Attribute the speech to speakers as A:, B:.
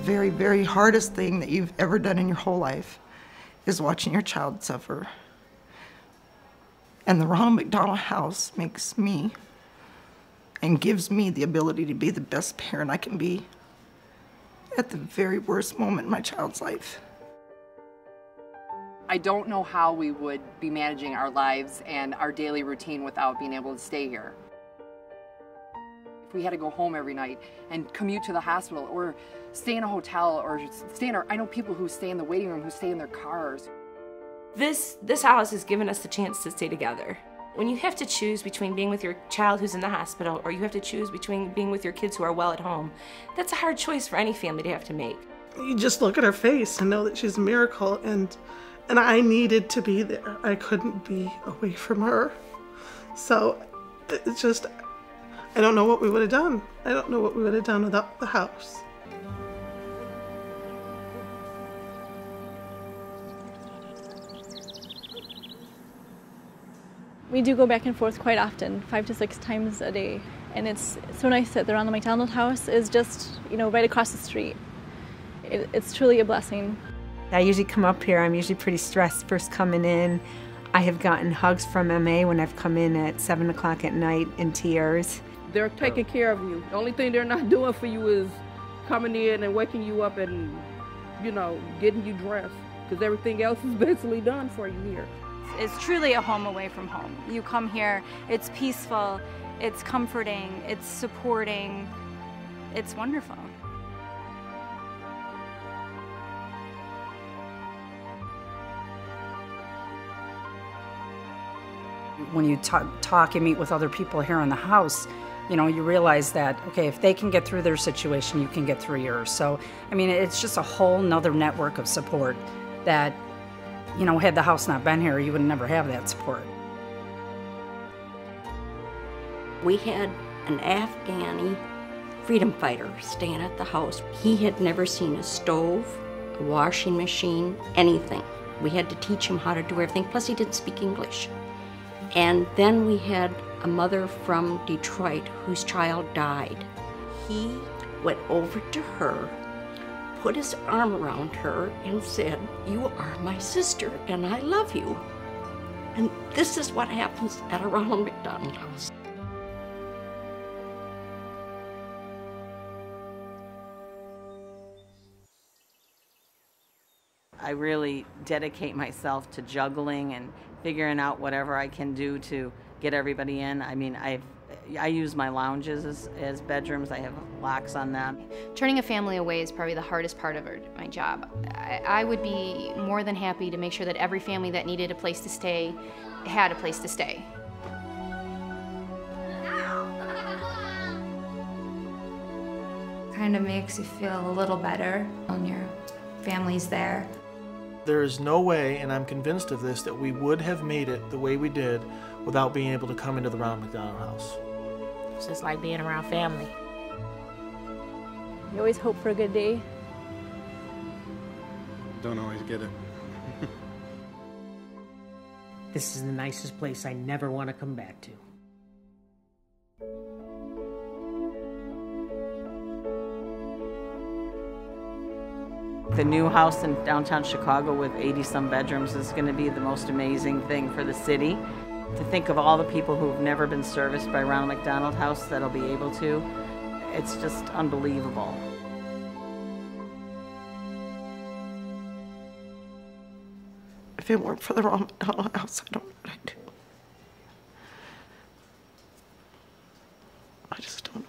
A: Very, very hardest thing that you've ever done in your whole life is watching your child suffer. And the Ronald McDonald House makes me and gives me the ability to be the best parent I can be at the very worst moment in my child's life.
B: I don't know how we would be managing our lives and our daily routine without being able to stay here. If we had to go home every night and commute to the hospital or stay in a hotel or stay in I know people who stay in the waiting room who stay in their cars.
C: This house has given us the chance to stay together. When you have to choose between being with your child who's in the hospital or you have to choose between being with your kids who are well at home, that's a hard choice for any family to have to make.
D: You just look at her face and know that she's a miracle, and I needed to be there. I couldn't be away from her. So it's just, I don't know what we would have done. I don't know what we would have done without the house.
E: We do go back and forth quite often, 5 to 6 times a day. And it's so nice that the Ronald McDonald House is just, right across the street. It's truly a blessing.
F: I usually come up here, I'm usually pretty stressed first coming in. I have gotten hugs from MA when I've come in at 7 o'clock at night in tears.
G: They're taking care of you. The only thing they're not doing for you is coming in and waking you up and, getting you dressed. Because everything else is basically done for you here.
H: It's truly a home away from home. You come here, it's peaceful, it's comforting, it's supporting, it's wonderful.
I: When you talk and meet with other people here in the house, you realize that, okay, if they can get through their situation, you can get through yours. So, it's just a whole nother network of support that, had the house not been here, you would never have that support.
J: We had an Afghani freedom fighter staying at the house. He had never seen a stove, a washing machine, anything. We had to teach him how to do everything, plus he didn't speak English. And then we had a mother from Detroit whose child died. He went over to her, put his arm around her and said, "You are my sister and I love you." And this is what happens at a Ronald McDonald House.
K: I really dedicate myself to juggling and figuring out whatever I can do to get everybody in. I use my lounges as bedrooms. I have locks on them.
L: Turning a family away is probably the hardest part of my job. I would be more than happy to make sure that every family that needed a place to stay had a place to stay.
M: Kind of makes you feel a little better when your family's there.
N: There is no way, and I'm convinced of this, that we would have made it the way we did without being able to come into the Ronald McDonald House.
O: It's just like being around family.
E: You always hope for a good day.
P: Don't always get it.
Q: This is the nicest place I never want to come back to.
K: The new house in downtown Chicago with 80-some bedrooms is going to be the most amazing thing for the city. To think of all the people who have never been serviced by Ronald McDonald House that'll be able to, it's just unbelievable.
A: If it weren't for the Ronald McDonald House, I don't know what I'd do. I just don't